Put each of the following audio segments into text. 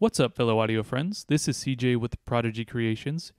What's up, fellow audio friends? This is CJ with Prodigy Creations,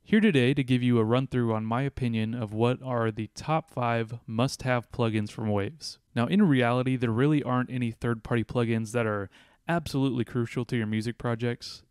here today to give you a run-through on my opinion of what are the top 5 must-have plugins from Waves. Now, in reality, there really aren't any third-party plugins that are absolutely crucial to your music projects.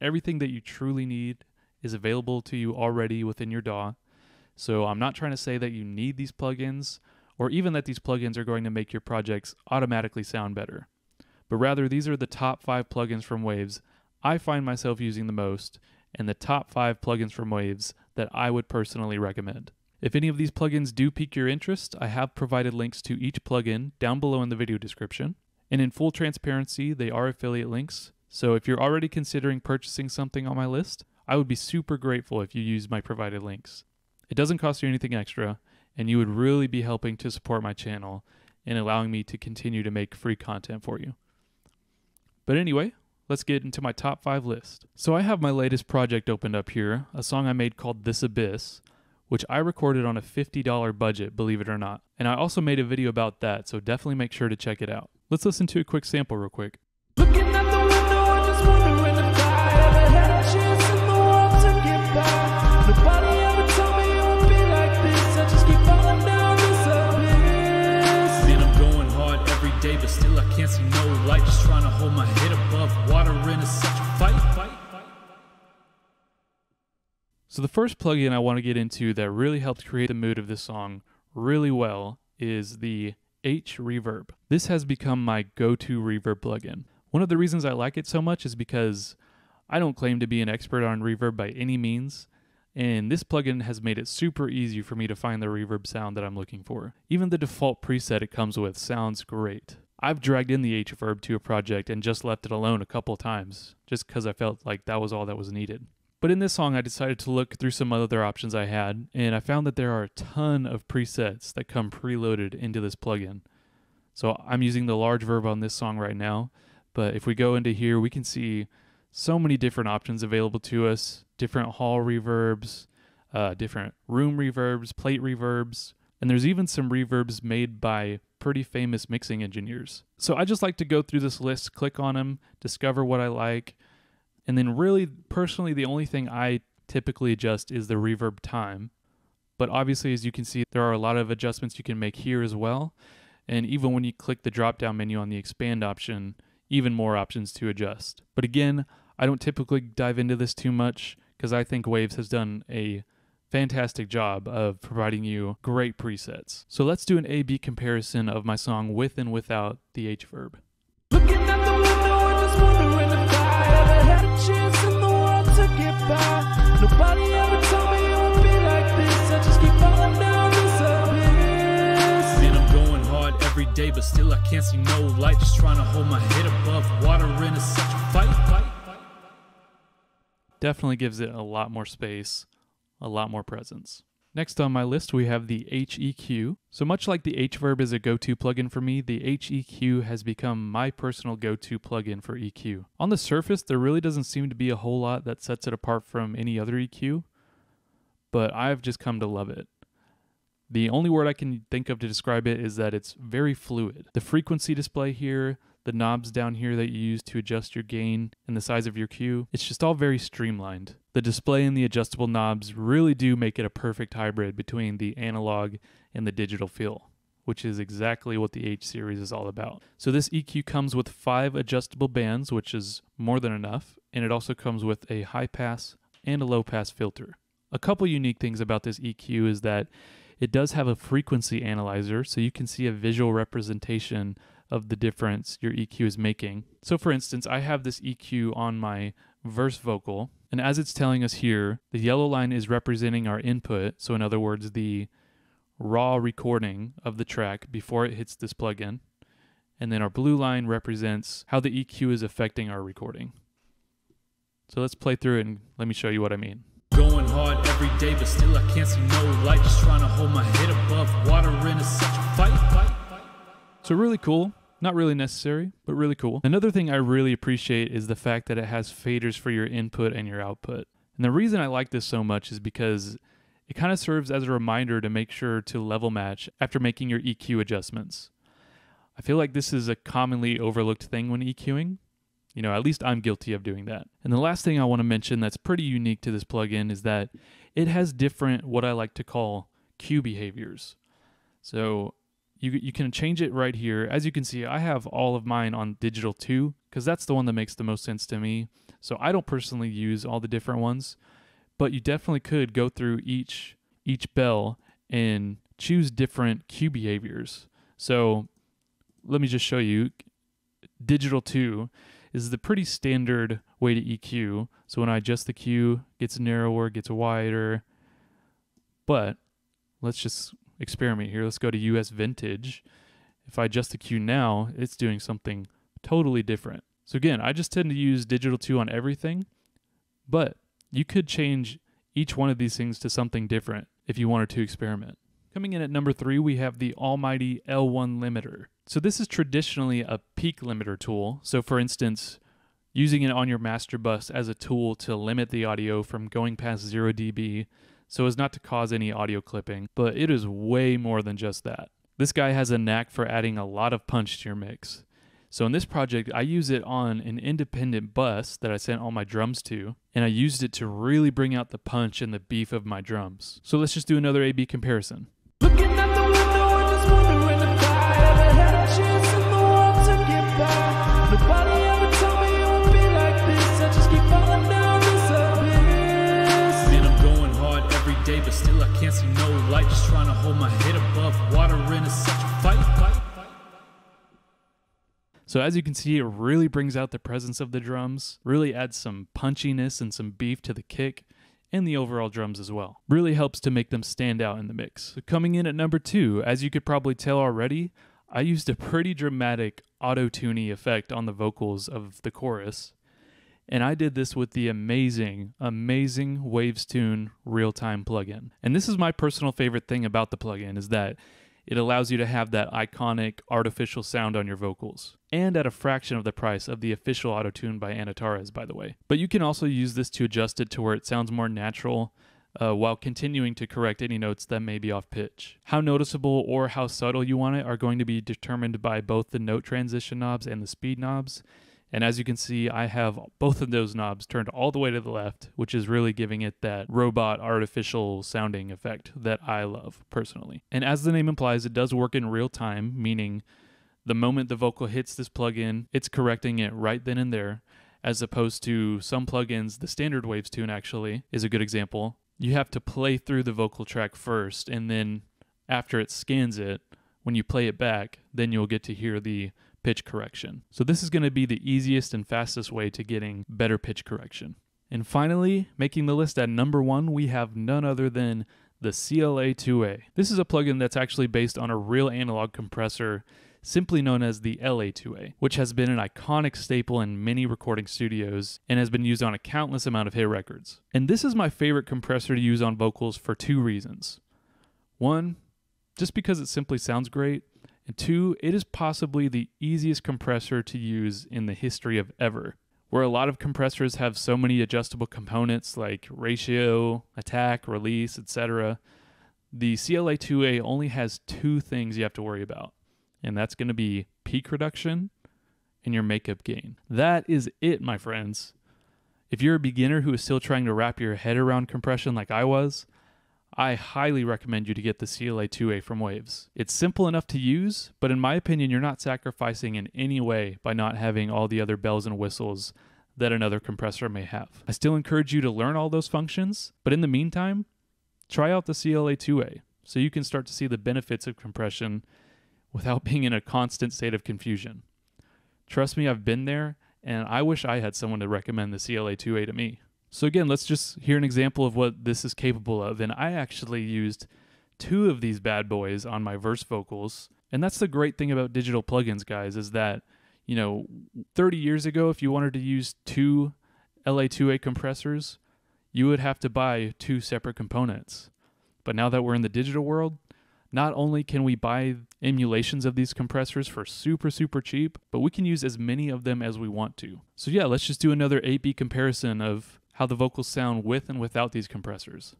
Everything that you truly need is available to you already within your DAW, so I'm not trying to say that you need these plugins, or even that these plugins are going to make your projects automatically sound better. But rather, these are the top 5 plugins from Waves I find myself using the most, and the top 5 plugins from Waves that I would personally recommend. If any of these plugins do pique your interest, I have provided links to each plugin down below in the video description. And in full transparency, they are affiliate links, so if you're already considering purchasing something on my list, I would be super grateful if you use my provided links. It doesn't cost you anything extra, and you would really be helping to support my channel and allowing me to continue to make free content for you. But anyway, let's get into my top 5 list. So I have my latest project opened up here, a song I made called This Abyss, which I recorded on a $50 budget, believe it or not. And I also made a video about that, so definitely make sure to check it out. Let's listen to a quick sample real quick. Looking at the window, I'm just wondering if I ever had a chance in the world to get by. Nobody ever told me it would be like this. I just keep falling down this abyss. Man, I'm going hard every day, but still I can't see no light. Just trying to hold my head above water, and it's such a fight. So the first plugin I want to get into that really helped create the mood of this song really well is the h-reverb. This has become my go-to reverb plugin. One of the reasons I like it so much is because I don't claim to be an expert on reverb by any means, and this plugin has made it super easy for me to find the reverb sound that I'm looking for. Even the default preset it comes with sounds great. I've dragged in the h-reverb to a project and just left it alone a couple times, just because I felt like that was all that was needed. But in this song, I decided to look through some other options I had, and I found that there are a ton of presets that come preloaded into this plugin. So I'm using the large verb on this song right now, but if we go into here, we can see so many different options available to us, different hall reverbs, different room reverbs, plate reverbs, and there's even some reverbs made by pretty famous mixing engineers. So I just like to go through this list, click on them, discover what I like, and then really, personally, the only thing I typically adjust is the reverb time. But obviously, as you can see, there are a lot of adjustments you can make here as well. And even when you click the drop-down menu on the expand option, even more options to adjust. But again, I don't typically dive into this too much because I think Waves has done a fantastic job of providing you great presets. So let's do an A-B comparison of my song with and without the h-reverb. Looking at the window, I'm just wondering if I ever had a chance in the world to get by. Nobody ever told me it would be like this. I just keep falling down this abyss. Man, I'm going hard every day, but still I can't see no light. Just trying to hold my head above water, and it's such a fight. Definitely gives it a lot more space, a lot more presence. Next on my list, we have the H-EQ. So much like the h-reverb is a go-to plugin for me, the H-EQ has become my personal go-to plugin for EQ. On the surface, there really doesn't seem to be a whole lot that sets it apart from any other EQ, but I've just come to love it. The only word I can think of to describe it is that it's very fluid. The frequency display here, the knobs down here that you use to adjust your gain and the size of your cue, it's just all very streamlined. The display and the adjustable knobs really do make it a perfect hybrid between the analog and the digital feel, which is exactly what the H series is all about. So this EQ comes with 5 adjustable bands, which is more than enough, and it also comes with a high pass and a low pass filter. A couple unique things about this EQ is that it does have a frequency analyzer, so you can see a visual representation of the difference your EQ is making. So for instance, I have this EQ on my verse vocal, and as it's telling us here, the yellow line is representing our input, so in other words, the raw recording of the track before it hits this plugin, and then our blue line represents how the EQ is affecting our recording. So let's play through it and let me show you what I mean. Going hard every day, but still I can't see no light. Just trying to hold my head above water, and it's such a fight. So really cool. Not really necessary, but really cool. Another thing I really appreciate is the fact that it has faders for your input and your output. And the reason I like this so much is because it kind of serves as a reminder to make sure to level match after making your EQ adjustments. I feel like this is a commonly overlooked thing when EQing. You know, at least I'm guilty of doing that. And the last thing I want to mention that's pretty unique to this plugin is that it has different, what I like to call, cue behaviors. So you can change it right here. As you can see, I have all of mine on Digital 2 because that's the one that makes the most sense to me. So I don't personally use all the different ones, but you definitely could go through each bell and choose different cue behaviors. So let me just show you. Digital 2 is the pretty standard way to EQ. So when I adjust the cue, it gets narrower, gets wider. But let's just experiment here. Let's go to US Vintage. If I adjust the cue now, it's doing something totally different. So again, I just tend to use Digital 2 on everything, but you could change each one of these things to something different if you wanted to experiment. Coming in at number 3, we have the almighty L1 limiter. So this is traditionally a peak limiter tool. So for instance, using it on your master bus as a tool to limit the audio from going past 0 dB so as not to cause any audio clipping, but it is way more than just that. This guy has a knack for adding a lot of punch to your mix. So in this project, I use it on an independent bus that I sent all my drums to, and I used it to really bring out the punch and the beef of my drums. So let's just do another A/B comparison. Looking at the window and just wondering if I ever had a chance in the world to get by. Nobody ever told me it would be like this. I just keep falling down this abyss. Man, I'm going hard every day, but still I can't see no light. Just trying to hold my head above water and it's such a fight. So as you can see, it really brings out the presence of the drums, really adds some punchiness and some beef to the kick, and the overall drums as well. Really helps to make them stand out in the mix. So coming in at number 2, as you could probably tell already, I used a pretty dramatic auto-tune effect on the vocals of the chorus. And I did this with the amazing Waves Tune real-time plugin. And this is my personal favorite thing about the plugin, is that it allows you to have that iconic artificial sound on your vocals, and at a fraction of the price of the official Autotune by Anatares, by the way. But you can also use this to adjust it to where it sounds more natural, while continuing to correct any notes that may be off pitch. How noticeable or how subtle you want it are going to be determined by both the note transition knobs and the speed knobs. And as you can see, I have both of those knobs turned all the way to the left, which is really giving it that robot artificial sounding effect that I love personally. And as the name implies, it does work in real time, meaning the moment the vocal hits this plugin, it's correcting it right then and there, as opposed to some plugins. The standard Waves Tune actually is a good example. You have to play through the vocal track first, and then after it scans it, when you play it back, then you'll get to hear the pitch correction. So this is going to be the easiest and fastest way to getting better pitch correction. And finally, making the list at number 1, we have none other than the CLA2A. This is a plugin that's actually based on a real analog compressor, simply known as the LA2A, which has been an iconic staple in many recording studios and has been used on a countless amount of hit records. And this is my favorite compressor to use on vocals for 2 reasons. 1, just because it simply sounds great, and 2, it is possibly the easiest compressor to use in the history of ever. Where a lot of compressors have so many adjustable components like ratio, attack, release, etc., the CLA2A only has 2 things you have to worry about, and that's going to be peak reduction and your makeup gain. That is it, my friends. If you're a beginner who is still trying to wrap your head around compression like I was, I highly recommend you to get the CLA2A from Waves. It's simple enough to use, but in my opinion, you're not sacrificing in any way by not having all the other bells and whistles that another compressor may have. I still encourage you to learn all those functions, but in the meantime, try out the CLA2A so you can start to see the benefits of compression without being in a constant state of confusion. Trust me, I've been there, and I wish I had someone to recommend the CLA2A to me. So again, let's just hear an example of what this is capable of. And I actually used 2 of these bad boys on my verse vocals. And that's the great thing about digital plugins, guys, is that, 30 years ago, if you wanted to use 2 LA2A compressors, you would have to buy 2 separate components. But now that we're in the digital world, not only can we buy emulations of these compressors for super, super cheap, but we can use as many of them as we want to. So yeah, let's just do another A/B comparison of how the vocals sound with and without these compressors.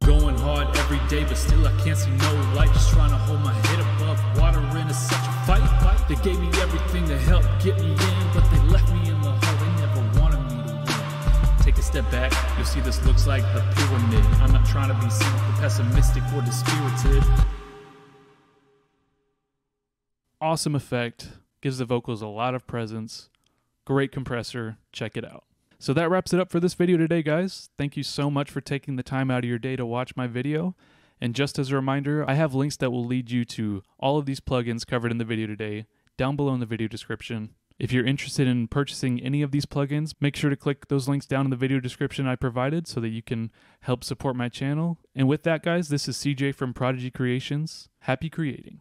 Going hard every day, but still I can't see no light. Just trying to hold my head above water and it's such a fight. They gave me everything to help get me in, but they left me in the hole. They step back, you'll see this looks like the pyramid. I'm not trying to be cynical, pessimistic, or dispirited. Awesome effect, gives the vocals a lot of presence. Great compressor, check it out. So that wraps it up for this video today, guys. Thank you so much for taking the time out of your day to watch my video. And just as a reminder, I have links that will lead you to all of these plugins covered in the video today down below in the video description. If you're interested in purchasing any of these plugins, make sure to click those links down in the video description I provided so that you can help support my channel. And with that, guys, this is CJ from Prodigy Creations. Happy creating.